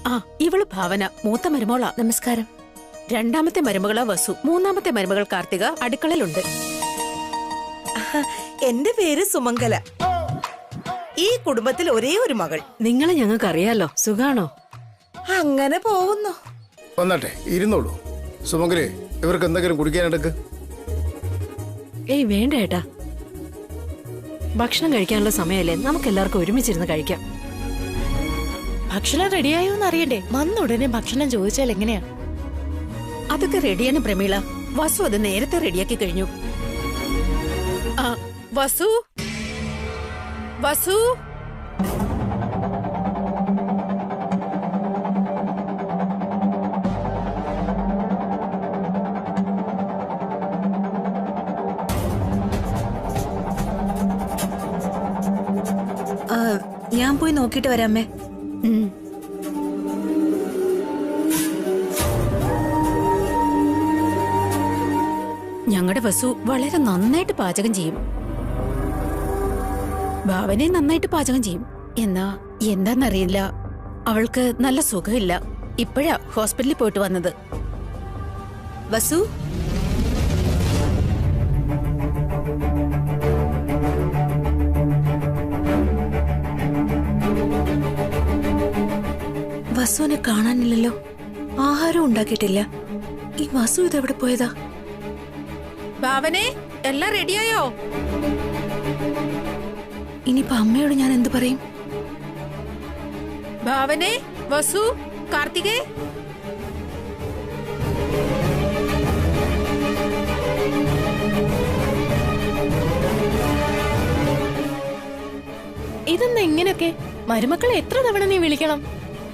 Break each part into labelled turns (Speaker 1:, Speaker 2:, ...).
Speaker 1: ആ ഇവള് ഭാവന, മൂത്ത മരുമോളാ.
Speaker 2: നമസ്കാരം.
Speaker 1: രണ്ടാമത്തെ മരുമകളാ വസു, മൂന്നാമത്തെ മരുമകൾ കാർത്തിക അടുക്കളയിലുണ്ട്.
Speaker 3: എന്റെ പേര് സുമംഗല. ഈ കുടുംബത്തിൽ ഒരേ ഒരു മകൾ.
Speaker 2: നിങ്ങളെ ഞങ്ങൾക്ക് അറിയാലോ. സുഖാണോ?
Speaker 3: അങ്ങനെ പോകുന്നു.
Speaker 4: വന്നാട്ടെ, ഇരുന്നോളൂ. സുമംഗലേ, ഇവർക്ക് എന്തെങ്കിലും കുടിക്കാനെടുക്ക്.
Speaker 2: ഏയ് വേണ്ട ഏട്ടാ, ഭക്ഷണം കഴിക്കാനുള്ള സമയമല്ലേ, നമുക്ക് എല്ലാവർക്കും ഒരുമിച്ചിരുന്ന് കഴിക്കാം.
Speaker 5: ഭക്ഷണം റെഡിയായോന്ന് അറിയണ്ടേ? വന്നുടനെ ഭക്ഷണം ചോദിച്ചാൽ എങ്ങനെയാ?
Speaker 1: അതൊക്കെ റെഡിയാണ് പ്രമീള. വസു അത് നേരത്തെ റെഡിയാക്കി കഴിഞ്ഞു. ആ വസു, വസു.
Speaker 2: ഞാൻ പോയി നോക്കിട്ട് വരാമേ.
Speaker 1: ഞങ്ങളുടെ വസു വളരെ നന്നായിട്ട് പാചകം ചെയ്യും. ഭാവനെ നന്നായിട്ട് പാചകം ചെയ്യും. എന്താന്നറിയില്ല, അവൾക്ക് നല്ല സുഖമില്ല. ഇപ്പോഴാ ഹോസ്പിറ്റലിൽ പോയിട്ട് വന്നത്.
Speaker 2: വസു, വസുവിനെ കാണാനില്ലല്ലോ. ആഹാരം ഉണ്ടാക്കിയിട്ടില്ല. ഈ വസു ഇതെവിടെ പോയതാ?
Speaker 1: ഭാവനെ, എല്ലാം റെഡിയായോ?
Speaker 2: ഇനിയിപ്പോ അമ്മയോട് ഞാൻ എന്തു പറയും?
Speaker 1: ഭാവനെ, വസു, കാർത്തികേ.
Speaker 5: ഇതെന്താ ഇങ്ങനെയൊക്കെ? മരുമക്കളെ എത്ര തവണ നീ വിളിക്കണം?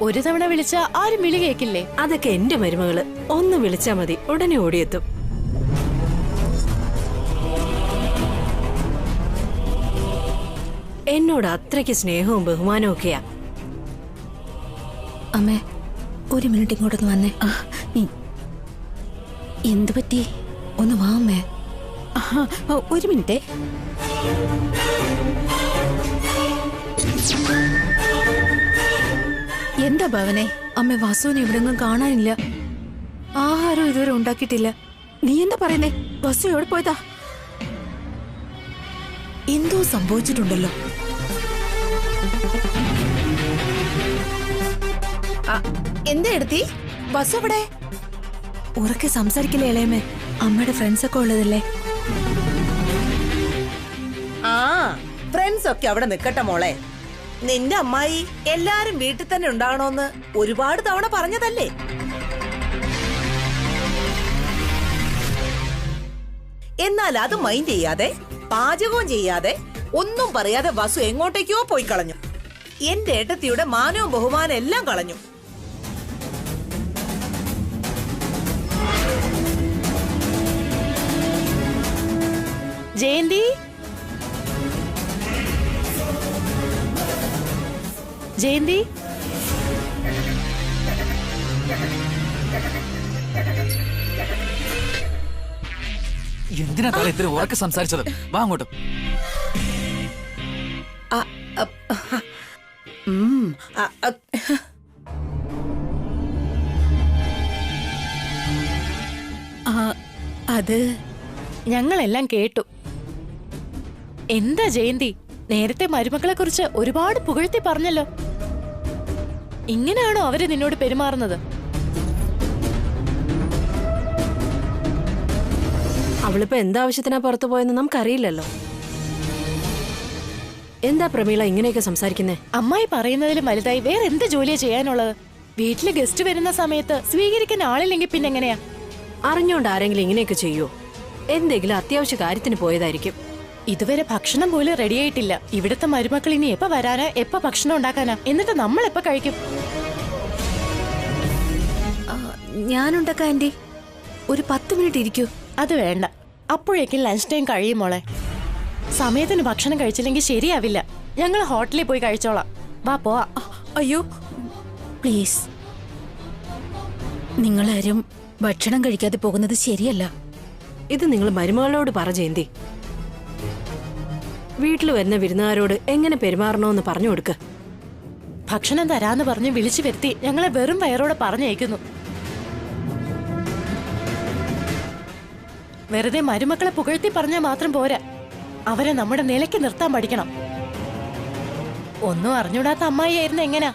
Speaker 5: ഒരു തവണ വിളിച്ചാ ആരും വിളി കേക്കില്ലേ?
Speaker 2: അതൊക്കെ എന്റെ മരുമകള്. ഒന്ന് വിളിച്ചാ മതി, ഉടനെ ഓടിയെത്തും. എന്നോട് അത്രയ്ക്ക് സ്നേഹവും ബഹുമാനവും ഒക്കെയാ. അമ്മേ, ഒരു മിനിറ്റ് ഇങ്ങോട്ടൊന്ന് വന്നേ.
Speaker 1: എന്തു പറ്റി?
Speaker 2: ഒന്ന് വാ അമ്മേ.
Speaker 1: ഒരു മിനിറ്റ്. എന്താ ഭാവനെ?
Speaker 2: അമ്മ, വസുവിനെ എവിടെങ്ങും കാണാനില്ല. ആഹാരം ഇതുവരെ ഉണ്ടാക്കിയിട്ടില്ല.
Speaker 1: നീ എന്താ പറയുന്നേ? വസു എവിടെ പോയതാ?
Speaker 2: എന്തോ സംഭവിച്ചിട്ടുണ്ടല്ലോ.
Speaker 1: എന്താ എടുത്തി? വസു എവിടെ?
Speaker 2: ഉറക്കെ സംസാരിക്കില്ലേ ഇളയമേ? അമ്മയുടെ ഫ്രണ്ട്സ് ഒക്കെ ഉള്ളതല്ലേ.
Speaker 3: ആ ഫ്രണ്ട്സ് ഒക്കെ അവിടെ നിക്കട്ടെ മോളെ. നിന്റെ അമ്മായി എല്ലാരും വീട്ടിൽ തന്നെ ഉണ്ടാകണോന്ന് ഒരുപാട് തവണ പറഞ്ഞതല്ലേ? എന്നാൽ അത് മൈൻഡ് ചെയ്യാതെ, പാചകവും ചെയ്യാതെ, ഒന്നും പറയാതെ വസു എങ്ങോട്ടേക്കോ പോയി കളഞ്ഞു. എന്റെ ഏട്ടത്തിയുടെ മാനവും ബഹുമാനം എല്ലാം കളഞ്ഞു.
Speaker 5: ജയന്തി, ജയന്തി,
Speaker 6: എന്തിനാ തല ഇത്ര ഉറക്കെ സംസാരിച്ചത്? വാ അങ്ങോട്ട്.
Speaker 1: അത്
Speaker 5: ഞങ്ങളെല്ലാം കേട്ടു. എന്താ ജയന്തി, നേരത്തെ മരുമക്കളെ കുറിച്ച് ഒരുപാട് പുകഴ്ത്തി പറഞ്ഞല്ലോ. ഇങ്ങനെയാണോ അവര് നിന്നോട് പെരുമാറുന്നത്?
Speaker 2: അവളിപ്പോ എന്താവശ്യത്തിനാ പുറത്തു പോയെന്ന് നമുക്കറിയില്ലല്ലോ. എന്താ പ്രമീള ഇങ്ങനെയൊക്കെ സംസാരിക്കുന്നേ?
Speaker 5: അമ്മായി പറയുന്നതിലും വലുതായി വേറെ എന്ത് ജോലിയാ ചെയ്യാനുള്ളത്? വീട്ടില് ഗസ്റ്റ് വരുന്ന സമയത്ത് സ്വീകരിക്കാൻ ആളില്ലെങ്കിൽ പിന്നെങ്ങനെയാ?
Speaker 2: അറിഞ്ഞോണ്ട് ആരെങ്കിലും ഇങ്ങനെയൊക്കെ ചെയ്യോ? എന്തെങ്കിലും അത്യാവശ്യ കാര്യത്തിന് പോയതായിരിക്കും.
Speaker 5: ഇതുവരെ ഭക്ഷണം പോലും റെഡിയായിട്ടില്ല. ഇവിടുത്തെ മരുമക്കൾ ഇനി എപ്പ വരാനാ, എപ്പ ഭക്ഷണം ഉണ്ടാക്കാനാ? എന്നിട്ട് നമ്മൾ എപ്പ കഴിക്കും?
Speaker 2: ഞാനുണ്ടാക്കാം ആന്റി. ഒരു 10 മിനിറ്റ് ഇരിക്കൂ.
Speaker 5: അത് വേണ്ട, അപ്പോഴേക്കും ലഞ്ച് ടൈം കഴിയും മോളെ. സമയത്തിന് ഭക്ഷണം കഴിച്ചില്ലെങ്കിൽ ശരിയാവില്ല. ഞങ്ങൾ ഹോട്ടലിൽ പോയി കഴിച്ചോളാം. വാ പോവാ.
Speaker 1: അയ്യോ പ്ലീസ്, നിങ്ങളാരും ഭക്ഷണം കഴിക്കാതെ പോകുന്നത് ശരിയല്ല.
Speaker 2: ഇത് നിങ്ങൾ മരുമകളോട് പറ ജയന്തി. വീട്ടിൽ വരുന്ന വിരുന്നുകാരോട് എങ്ങനെ പെരുമാറണമെന്ന് പറഞ്ഞു കൊടുക്ക്.
Speaker 5: ഭക്ഷണം തരാന്ന് പറഞ്ഞ് വിളിച്ചു വരുത്തി ഞങ്ങളെ വെറും വയറോടെ പറഞ്ഞയക്കുന്നു. വെറുതെ മരുമക്കളെ പുകഴ്ത്തി പറഞ്ഞാൽ മാത്രം പോരാ, അവരെ നമ്മുടെ നിലയ്ക്ക് നിർത്താൻ പഠിക്കണം. ഒന്നും അറിഞ്ഞൂടാത്ത അമ്മായിയായിരുന്നു എങ്ങനാ?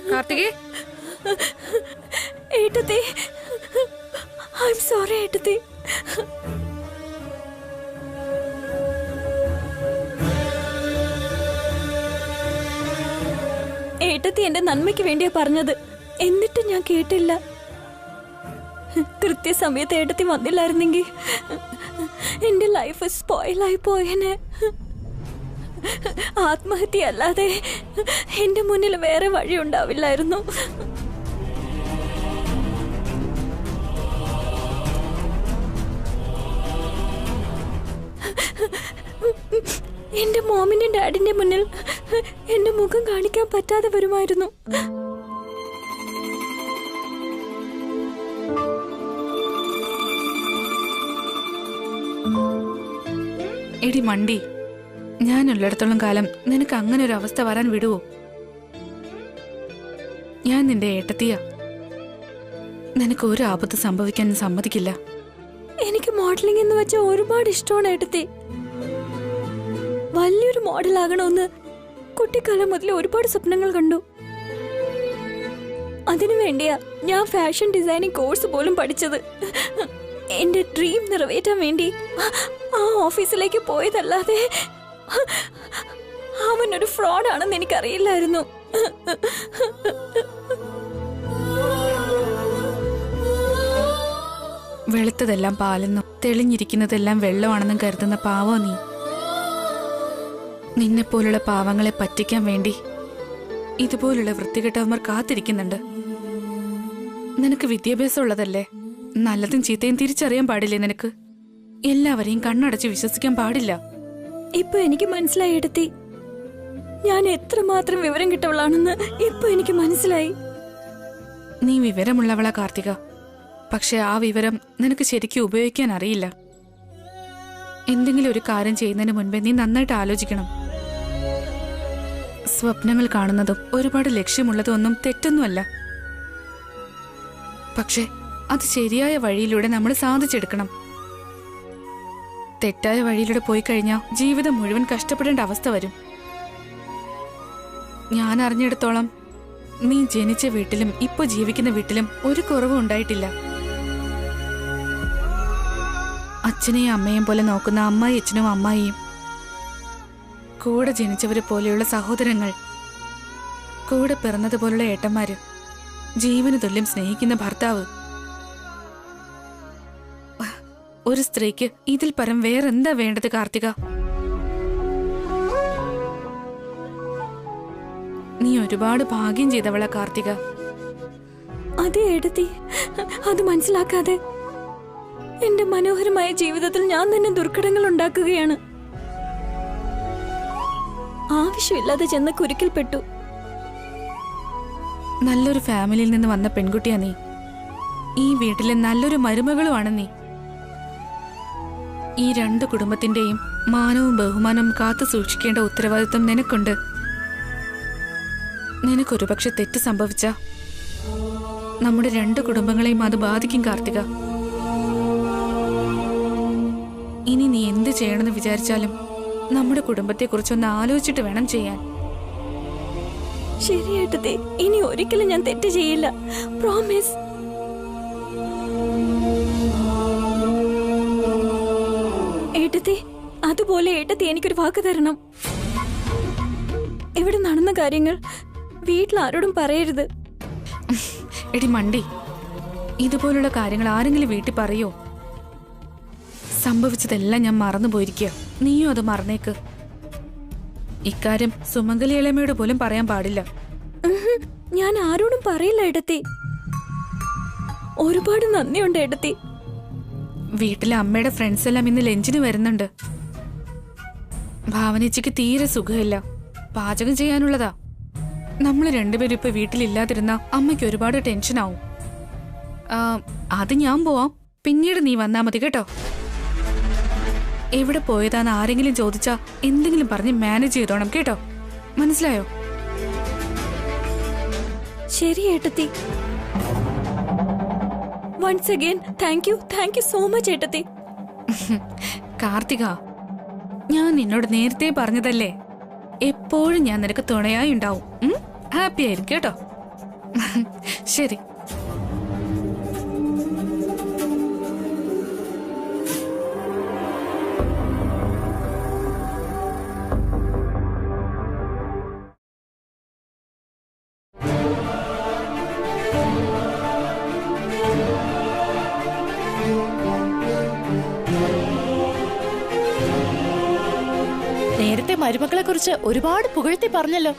Speaker 2: കാർത്തികേ, ഏട്ടത്തി, ഐ എം സോറി ഏട്ടത്തി. ഏട്ടത്തി എന്റെ നന്മയ്ക്ക് വേണ്ടിയാ പറഞ്ഞത്, എന്നിട്ട് ഞാൻ കേട്ടില്ല. കൃത്യസമയത്ത് ഏട്ടത്തി വന്നില്ലായിരുന്നെങ്കിൽ എന്റെ ലൈഫ് സ്പോയിലായി പോയേനെ. ആത്മഹത്യ അല്ലാതെ എന്റെ മുന്നിൽ വേറെ വഴി ഉണ്ടാവില്ലായിരുന്നു. എന്റെ മോമിന്റെ ഡാഡിന്റെ മുന്നിൽ എന്റെ മുഖം കാണിക്കാൻ പറ്റാതെ വരുമായിരുന്നു.
Speaker 7: എടി മണ്ടി, ഞാനുള്ളിടത്തോളം കാലം നിനക്ക് അങ്ങനെ ഒരു അവസ്ഥ വരാൻ വിടുവോ? ഞാൻ നിന്റെ ഏട്ടത്തിയാ. നിനക്ക് ഒരു ആപത്ത് സംഭവിക്കാൻ സമ്മതിക്കില്ല.
Speaker 2: എനിക്ക് മോഡലിംഗ് എന്ന് വെച്ചാൽ ഒരുപാട് ഇഷ്ടമാണ് ഏട്ടത്തി. വലിയൊരു മോഡൽ ആകണമെന്ന് കുട്ടിക്കാലം മുതൽ ഒരുപാട് സ്വപ്നങ്ങൾ കണ്ടു. അതിനു വേണ്ടിയാ ഞാൻ ഫാഷൻ ഡിസൈനിങ് കോഴ്സ് പോലും പഠിച്ചത്. എന്റെ ഡ്രീം നിറവേറ്റാൻ വേണ്ടി ആ ഓഫീസിലേക്ക് പോയതല്ലാതെ അവനൊരു ഫ്രോഡാണെന്ന് എനിക്കറിയില്ലായിരുന്നു.
Speaker 7: വെളുത്തതെല്ലാം പാലെന്നും തെളിഞ്ഞിരിക്കുന്നതെല്ലാം വെള്ളമാണെന്നും കരുതുന്ന പാവോ നീ. നിന്നെപ്പോലുള്ള പാവങ്ങളെ പറ്റിക്കാൻ വേണ്ടി ഇതുപോലുള്ള വൃത്തികെട്ടവന്മാർ കാത്തിരിക്കുന്നുണ്ട്. നിനക്ക് വിദ്യാഭ്യാസം ഉള്ളതല്ലേ, നല്ലതും ചീത്തയും തിരിച്ചറിയാൻ പാടില്ലേ നിനക്ക്? എല്ലാവരെയും കണ്ണടച്ച് വിശ്വസിക്കാൻ പാടില്ല.
Speaker 2: ഇപ്പൊ എനിക്ക് മനസ്സിലായി എടുത്തി, ഞാൻ എത്രമാത്രം വിവരം കിട്ടവളാണെന്ന് ഇപ്പൊ എനിക്ക് മനസ്സിലായി.
Speaker 7: നീ വിവരമുള്ളവളാ കാർത്തിക, പക്ഷെ ആ വിവരം നിനക്ക് ശരിക്കും ഉപയോഗിക്കാൻ അറിയില്ല. എന്തെങ്കിലും ഒരു കാര്യം ചെയ്യുന്നതിന് മുൻപേ നീ നന്നായിട്ട് ആലോചിക്കണം. സ്വപ്നങ്ങൾ കാണുന്നതും ഒരുപാട് ലക്ഷ്യമുള്ളതും ഒന്നും തെറ്റൊന്നുമല്ല. പക്ഷെ അത് ശരിയായ വഴിയിലൂടെ നമ്മൾ സാധിച്ചെടുക്കണം. തെറ്റായ വഴിയിലൂടെ പോയി കഴിഞ്ഞാൽ ജീവിതം മുഴുവൻ കഷ്ടപ്പെടേണ്ട അവസ്ഥ വരും. ഞാൻ അറിഞ്ഞിടത്തോളം നീ ജനിച്ച വീട്ടിലും ഇപ്പൊ ജീവിക്കുന്ന വീട്ടിലും ഒരു കുറവും ഉണ്ടായിട്ടില്ല. അച്ഛനെയും അമ്മയും പോലെ നോക്കുന്ന അമ്മായി അച്ഛനും അമ്മായിയും, കൂടെ ജനിച്ചവരെ പോലെയുള്ള സഹോദരങ്ങൾ, കൂടെ പിറന്നതുപോലുള്ള ഏട്ടന്മാര്, ജീവന് തുല്യം സ്നേഹിക്കുന്ന ഭർത്താവ്. ഒരു സ്ത്രീക്ക് ഇതിൽ പരം വേറെന്താ വേണ്ടത് കാർത്തിക? നീ ഒരുപാട് ഭാഗ്യം ചെയ്തവളാ കാർത്തിക.
Speaker 2: അതെ എടുത്തി, അത് മനസ്സിലാക്കാതെ എന്റെ മനോഹരമായ ജീവിതത്തിൽ ഞാൻ തന്നെ ദുർഘടങ്ങൾ ഉണ്ടാക്കുകയാണ്. ആവശ്യമില്ലാതെ ചെന്ന് കുരുക്കിൽപ്പെട്ടു.
Speaker 7: നല്ലൊരു ഫാമിലിയിൽ നിന്ന് വന്ന പെൺകുട്ടിയാ നീ. ഈ വീട്ടിലെ നല്ലൊരു മരുമകളുമാണ് നീ. ഈ രണ്ട് കുടുംബത്തിന്റെയും മാനവും ബഹുമാനവും കാത്തു സൂക്ഷിക്കേണ്ട ഉത്തരവാദിത്വം നിനക്കുണ്ട്. നിനക്കൊരു പക്ഷെ തെറ്റ് സംഭവിച്ച നമ്മുടെ രണ്ട് കുടുംബങ്ങളെയും അത് ബാധിക്കും കാർത്തിക. ഇനി നീ എന്ത് ചെയ്യണമെന്ന് വിചാരിച്ചാലും നമ്മുടെ കുടുംബത്തെക്കുറിച്ചൊന്ന് ആലോചിച്ചിട്ട് വേണം ചെയ്യാൻ.
Speaker 2: ശരിയായിട്ടതേ, ഇനി ഒരിക്കലും ഞാൻ തെറ്റ് ചെയ്യില്ല. പ്രോമിസ്. ഏട്ടത്തി, അതുപോലെ ഏട്ടത്തി എനിക്കൊരു വാക്ക് തരണം. ഇവിടെ നടന്ന കാര്യങ്ങൾ വീട്ടിൽ ആരോടും പറയരുത്.
Speaker 7: എടി മണ്ടി, ഇതുപോലുള്ള കാര്യങ്ങൾ ആരെങ്കിലും വീട്ടിൽ പറയോ? സംഭവിച്ചതെല്ലാം ഞാൻ മറന്നു പോയിരിക്കുക. നീയും അത് മറന്നേക്ക്. ഇക്കാര്യം സുമംഗലി ഇളമയോട് പോലും പറയാൻ പാടില്ല.
Speaker 2: ഞാൻ ആരോടും പറയില്ല ഏട്ടത്തി. ഒരുപാട് നന്ദിയുണ്ട് ഏട്ടത്തി.
Speaker 7: വീട്ടിലെ അമ്മയുടെ ഫ്രണ്ട്സ് എല്ലാം ഇന്ന് ലഞ്ചിന് വരുന്നുണ്ട്. ഭാവനേച്ചിക്ക് തീരെ സുഖമില്ല. പാചകം ചെയ്യാനുള്ളതാ. നമ്മൾ രണ്ടുപേരും ഇപ്പൊ വീട്ടിലില്ലാതിരുന്ന അമ്മയ്ക്ക് ഒരുപാട് ടെൻഷനാവും. അത് ഞാൻ പോവാം, പിന്നീട് നീ വന്നാ മതി കേട്ടോ. എവിടെ പോയതാന്ന് ആരെങ്കിലും ചോദിച്ചാ എന്തെങ്കിലും പറഞ്ഞ് മാനേജ് ചെയ്തോണം കേട്ടോ. മനസ്സിലായോ?
Speaker 2: ശരി ഏട്ടത്തി. Once again thank you so much ഏട്ടത്തി.
Speaker 7: കാർത്തിക, ഞാൻ നിന്നോട് നേരത്തെ പറഞ്ഞതല്ലേ, എപ്പോഴും ഞാൻ നിനക്ക് തുണയായി ഉണ്ടാവും. ഹാപ്പി ആയിരിക്കും കേട്ടോ. ശരി.
Speaker 5: നേരത്തെ മരുമക്കളെ കുറിച്ച് ഒരുപാട് പുകഴ്ത്തി പറഞ്ഞല്ലോ.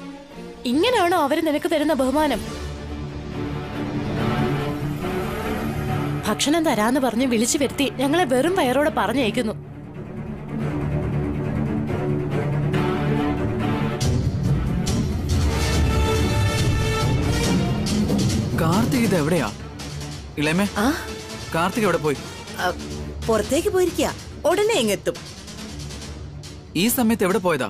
Speaker 5: ഇങ്ങനെയാണോ അവര് നിനക്ക് തരുന്ന ബഹുമാനം? ഭക്ഷണം തരാന്ന് പറഞ്ഞ് വിളിച്ചു വരുത്തി ഞങ്ങളെ വെറും വയറോടെ പറഞ്ഞയക്കുന്നു.
Speaker 6: കാർത്തിക് ഇത് എവിടെയാ? ഇളയമേ, കാർത്തിക് എവിടെ പോയി?
Speaker 3: പുറത്തേക്ക് പോയിരിക്കുക, ഉടനെ എങ്ങെത്തും.
Speaker 6: ഈ സമയത്ത് എവിടെ പോയതാ?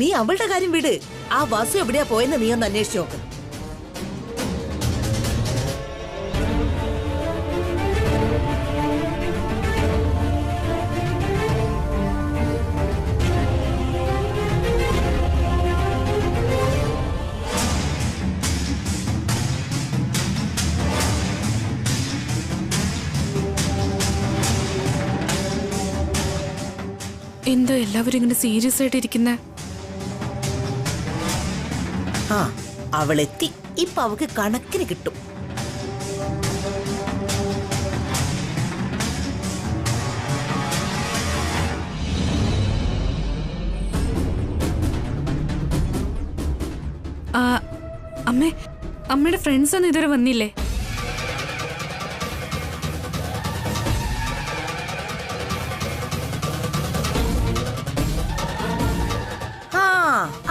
Speaker 3: നീ അവളുടെ കാര്യം വിട്. ആ വാസു എവിടെയാ പോയെന്ന് നീ ഒന്ന് അന്വേഷിച്ചു നോക്ക്.
Speaker 7: എന്തോ എല്ലാവരും ഇങ്ങനെ സീരിയസ് ആയിട്ട് ഇരിക്കുന്ന?
Speaker 3: അവളെത്തി. ഇപ്പൊ അവക്ക് കണക്കിന് കിട്ടും.
Speaker 7: അമ്മയുടെ ഫ്രണ്ട്സ് ഒന്നും ഇതുവരെ വന്നില്ലേ?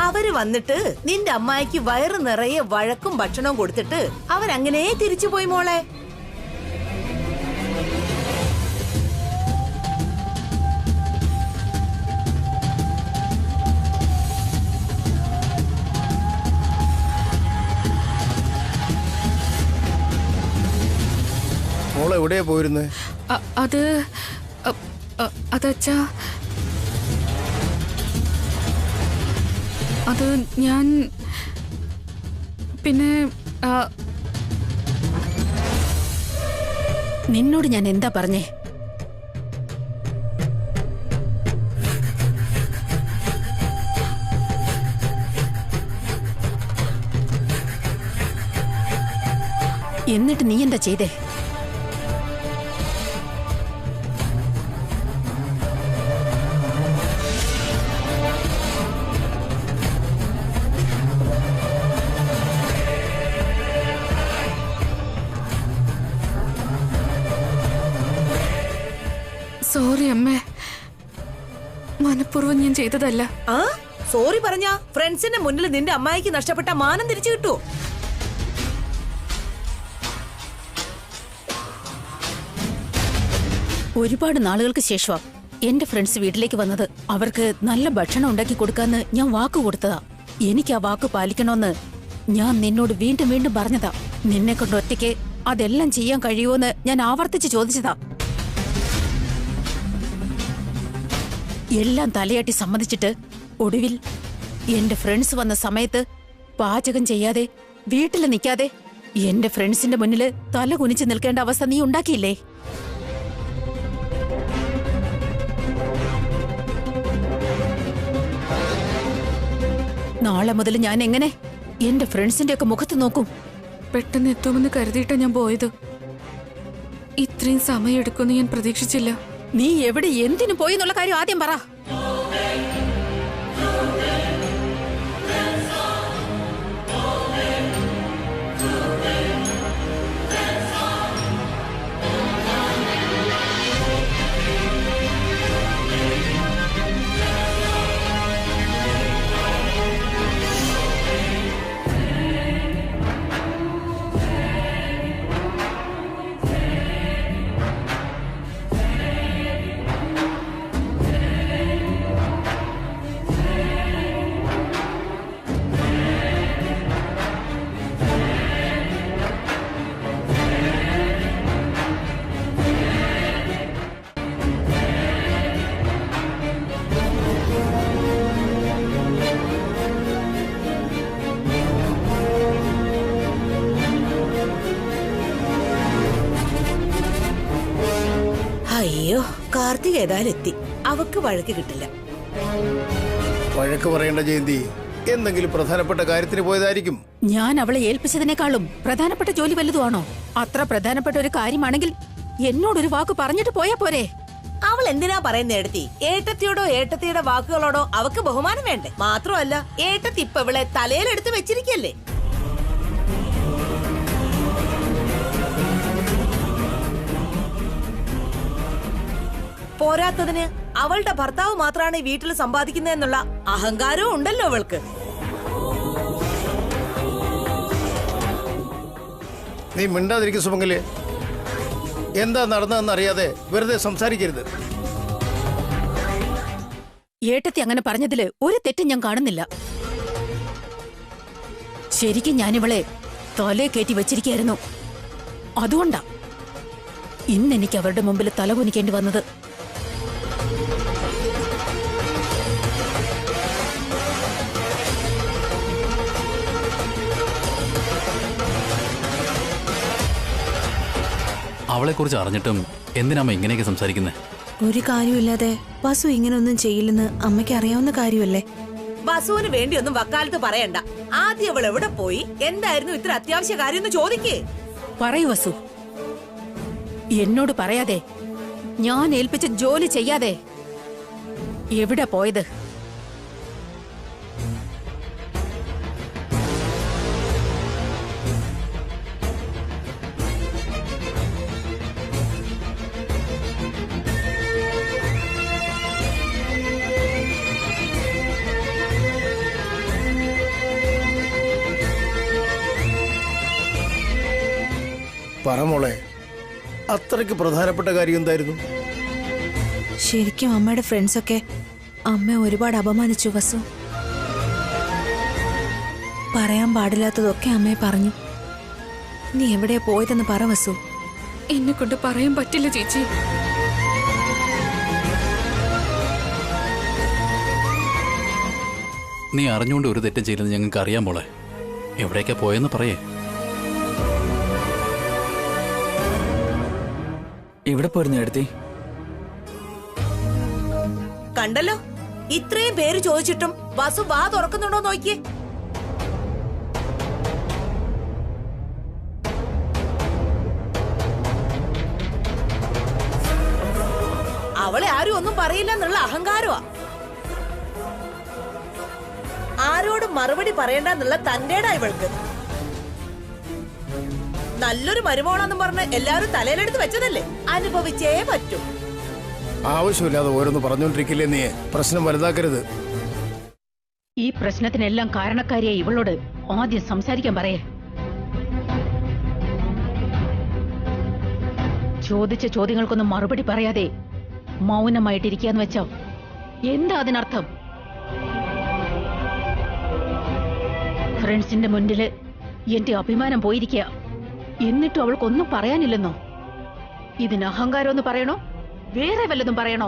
Speaker 3: അവര് വന്നിട്ട് നിന്റെ അമ്മായിക്ക് വയറ് നിറയെ വഴക്കും ഭക്ഷണവും കൊടുത്തിട്ട് അവരങ്ങനെ തിരിച്ചു പോയി മോളെ.
Speaker 4: മോളെ എവിടെയാ പോയിരുന്നേ?
Speaker 7: അതച്ഛാ, അത് ഞാൻ പിന്നെ
Speaker 1: നിന്നോട് ഞാൻ എന്താ പറഞ്ഞേ? എന്നിട്ട് നീ എന്താ ചെയ്തേ?
Speaker 7: സോറി അമ്മേ, മനഃപൂർവ്വം ഞാൻ ചെയ്തതല്ല.
Speaker 3: സോറി പറഞ്ഞ ഫ്രണ്ട്സിന്റെ മുന്നിൽ നിന്റെ അമ്മായിക്ക് നഷ്ടപ്പെട്ട മാനം തിരിച്ചു കിട്ടുമോ?
Speaker 1: ഒരുപാട് നാളുകൾക്ക് ശേഷമാ എന്റെ ഫ്രണ്ട്സ് വീട്ടിലേക്ക് വന്നത്. അവർക്ക് നല്ല ഭക്ഷണം ഉണ്ടാക്കി കൊടുക്കാന്ന് ഞാൻ വാക്ക് കൊടുത്തതാ. എനിക്ക് ആ വാക്ക് പാലിക്കണമെന്ന് ഞാൻ നിന്നോട് വീണ്ടും വീണ്ടും പറഞ്ഞതാ. നിന്നെ കൊണ്ട് ഒറ്റയ്ക്ക് അതെല്ലാം ചെയ്യാൻ കഴിയുമോന്ന് ഞാൻ ആവർത്തിച്ച് ചോദിച്ചതാ. എല്ലാം തലയാട്ടി സമ്മതിച്ചിട്ട് ഒടുവിൽ എന്റെ ഫ്രണ്ട്സ് വന്ന സമയത്ത് പാചകം ചെയ്യാതെ വീട്ടിൽ നിൽക്കാതെ എന്റെ ഫ്രണ്ട്സിന്റെ മുന്നില് തല കുനിച്ച് നിൽക്കേണ്ട അവസ്ഥ നീ ഉണ്ടാക്കിയില്ലേ? നാളെ മുതൽ ഞാൻ എങ്ങനെ എന്റെ ഫ്രണ്ട്സിന്റെ ഒക്കെ മുഖത്ത് നോക്കും?
Speaker 7: പെട്ടെന്ന് എത്തുമെന്ന് കരുതിയിട്ടാ ഞാൻ പോയത്. ഇത്രയും സമയം എടുക്കുമെന്ന് ഞാൻ പ്രതീക്ഷിച്ചില്ല.
Speaker 1: നീ എവിടെ എന്തിനു പോയി എന്നുള്ള കാര്യം ആദ്യം പറ.
Speaker 3: അയ്യോ, കാർത്തിക ഏതായാലും എത്തി. അവക്ക് വഴക്ക് കിട്ടില്ല.
Speaker 4: വഴക്ക് പറയേണ്ട ജയന്തി, എന്തെങ്കിലും പ്രധാനപ്പെട്ട കാര്യത്തിന് പോയതായിരിക്കും.
Speaker 1: ഞാൻ അവളെ ഏൽപ്പിച്ചതിനേക്കാളും പ്രധാനപ്പെട്ട ജോലി വല്ലതുമാണോ? അത്ര പ്രധാനപ്പെട്ട ഒരു കാര്യമാണെങ്കിൽ എന്നോടൊരു വാക്ക് പറഞ്ഞിട്ട് പോയാ പോരെ?
Speaker 3: അവൾ എന്തിനാ പറയുന്ന ഏട്ടത്തി? ഏട്ടത്തിയോടോ ഏട്ടത്തിയുടെ വാക്കുകളോടോ അവക്ക് ബഹുമാനം വേണ്ടേ? മാത്രമല്ല, ഏട്ടത്തി ഇപ്പൊ ഇവളെ തലയിലെടുത്ത് വെച്ചിരിക്കല്ലേ. പോരാത്തതിന് അവളുടെ ഭർത്താവ് മാത്രമാണ് ഈ വീട്ടിൽ സമ്പാദിക്കുന്നതെന്നുള്ള അഹങ്കാരവും ഉണ്ടല്ലോ അവൾക്ക്.
Speaker 4: നീ മിണ്ടാതിരിക്കും സുമംഗലി. എന്താ നടന്നതെന്ന് അറിയാതെ വെറുതെ സംസാരിക്കരുത്.
Speaker 1: ഏട്ടത്തി അങ്ങനെ പറഞ്ഞതില് ഒരു തെറ്റും ഞാൻ കാണുന്നില്ല. ശരിക്കും ഞാനിവളെ തലേ കയറ്റി വെച്ചിരിക്കായിരുന്നു. അതുകൊണ്ടാ ഇന്നെനിക്ക് അവരുടെ മുമ്പിൽ തലകുനിക്കേണ്ടി വന്നത്.
Speaker 8: അവളെക്കുറിച്ച് അറിഞ്ഞിട്ടും എന്തിനമ്മ ഇങ്ങനെയൊക്കെ സംസാരിക്കുന്നത്?
Speaker 2: ഒരു കാര്യമില്ലാതെ വസു ഇങ്ങനൊന്നും ചെയ്യില്ലെന്ന് അമ്മയ്ക്ക് അറിയാവുന്ന കാര്യമല്ലേ?
Speaker 3: വസുവിന് വേണ്ടി ഒന്നും വക്കാലത്ത് പറയണ്ട. ആദ്യം അവൾ എവിടെ പോയി, എന്തായിരുന്നു ഇത്ര അത്യാവശ്യ കാര്യം എന്ന് ചോദിക്കേ.
Speaker 1: പറയൂ വസു, എന്നോട് പറയാതെ, ഞാൻ ഏൽപ്പിച്ച ജോലി ചെയ്യാതെ എവിടെ പോയത്?
Speaker 4: പറ മോളെ, അത്രയ്ക്ക് പ്രധാനപ്പെട്ട കാര്യം എന്തായിരുന്നു?
Speaker 2: ശരിക്കും അമ്മയുടെ ഫ്രണ്ട്സൊക്കെ അമ്മ ഒരുപാട് അപമാനിച്ചു വസു. പറയാൻ പാടില്ലാത്തതൊക്കെ അമ്മയെ പറഞ്ഞു. നീ എവിടെയാ പോയതെന്ന് പറ വസു.
Speaker 7: എന്നെ കൊണ്ട് പറയാൻ പറ്റില്ല ചേച്ചി.
Speaker 8: നീ അറിഞ്ഞുകൊണ്ട് ഒരു തെറ്റും ചെയ്യില്ലെന്ന് ഞങ്ങൾക്ക് അറിയാൻ മോളെ. എവിടേക്കാ പോയെന്ന് പറയേ.
Speaker 6: എവിടെ പോയിരുന്നു എടുത്തി?
Speaker 3: കണ്ടല്ലോ, ഇത്രയും പേര് ചോദിച്ചിട്ടും വസു വാ തുറക്കുന്നുണ്ടോ നോക്കിയേ. അവളെ ആരും ഒന്നും പറയില്ല എന്നുള്ള അഹങ്കാരമാ. ആരോടും മറുപടി പറയണ്ടെന്നുള്ള തന്റേടാ ഇവൾക്ക്. നല്ലൊരു മരുമോളാന്നും പറഞ്ഞ് എല്ലാരും തലയിലെടുത്ത് വെച്ചതല്ലേ, അനുഭവിച്ചേ പറ്റൂ.
Speaker 4: ആവശ്യമില്ലാതെ ഓരോന്ന് പറഞ്ഞോണ്ടിരിക്കില്ലേ നീ. പ്രശ്നം വലുതാക്കരുത്.
Speaker 1: ഈ പ്രശ്നത്തിനെല്ലാം കാരണക്കാരിയായി ഇവളോട് ആദ്യം സംസാരിക്കാൻ പറയേ. ചോദിച്ച ചോദ്യങ്ങൾക്കൊന്നും മറുപടി പറയാതെ മൗനമായിട്ടിരിക്കാന്ന് വെച്ചോ, എന്താ അതിനർത്ഥം? ഫ്രണ്ട്സിന്റെ മുന്നില് എന്റെ അഭിമാനം പോയിരിക്കുക. എന്നിട്ടും അവൾക്കൊന്നും പറയാനില്ലെന്നോ? ഇതിന് അഹങ്കാരം എന്ന് പറയണോ, വേറെ വല്ലതും പറയണോ?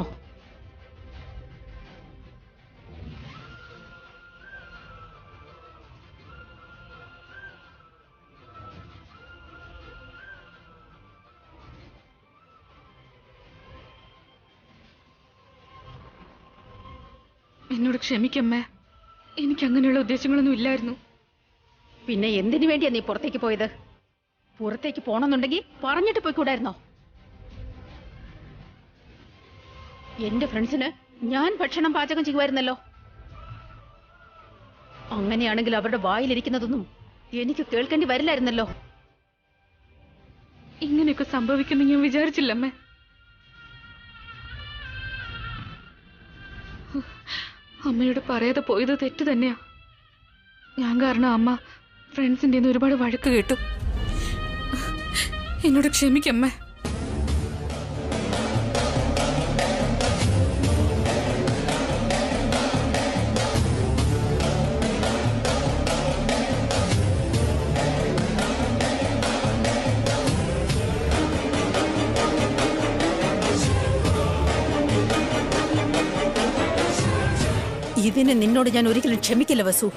Speaker 7: എന്നോട് ക്ഷമിക്കമ്മേ, എനിക്ക് അങ്ങനെയുള്ള ഉദ്ദേശങ്ങളൊന്നും ഇല്ലായിരുന്നു.
Speaker 1: പിന്നെ എന്തിനു വേണ്ടിയാ നീ പുറത്തേക്ക് പോയത്? പുറത്തേക്ക് പോണമെന്നുണ്ടെങ്കിൽ പറഞ്ഞിട്ട് പോയിക്കൂടായിരുന്നോ? എന്റെ ഫ്രണ്ട്സിന് ഞാൻ ഭക്ഷണം പാചകം ചെയ്യുമായിരുന്നല്ലോ. അങ്ങനെയാണെങ്കിൽ അവരുടെ വായിലിരിക്കുന്നതൊന്നും എനിക്ക് കേൾക്കേണ്ടി വരില്ലായിരുന്നല്ലോ.
Speaker 7: ഇങ്ങനെയൊക്കെ സംഭവിക്കുമെന്ന് ഞാൻ വിചാരിച്ചില്ലമ്മേ. അമ്മയോട് പറയാതെ പോയത് തെറ്റ് തന്നെയാ. ഞാൻ കാരണം അമ്മ ഫ്രണ്ട്സിന്റെ ഒരുപാട് വഴക്ക് കേട്ടു. എന്നോട് ക്ഷമിക്കമ്മേ.
Speaker 1: ഇതിന് നിന്നോട് ഞാൻ ഒരിക്കലും ക്ഷമിക്കില്ല വസു.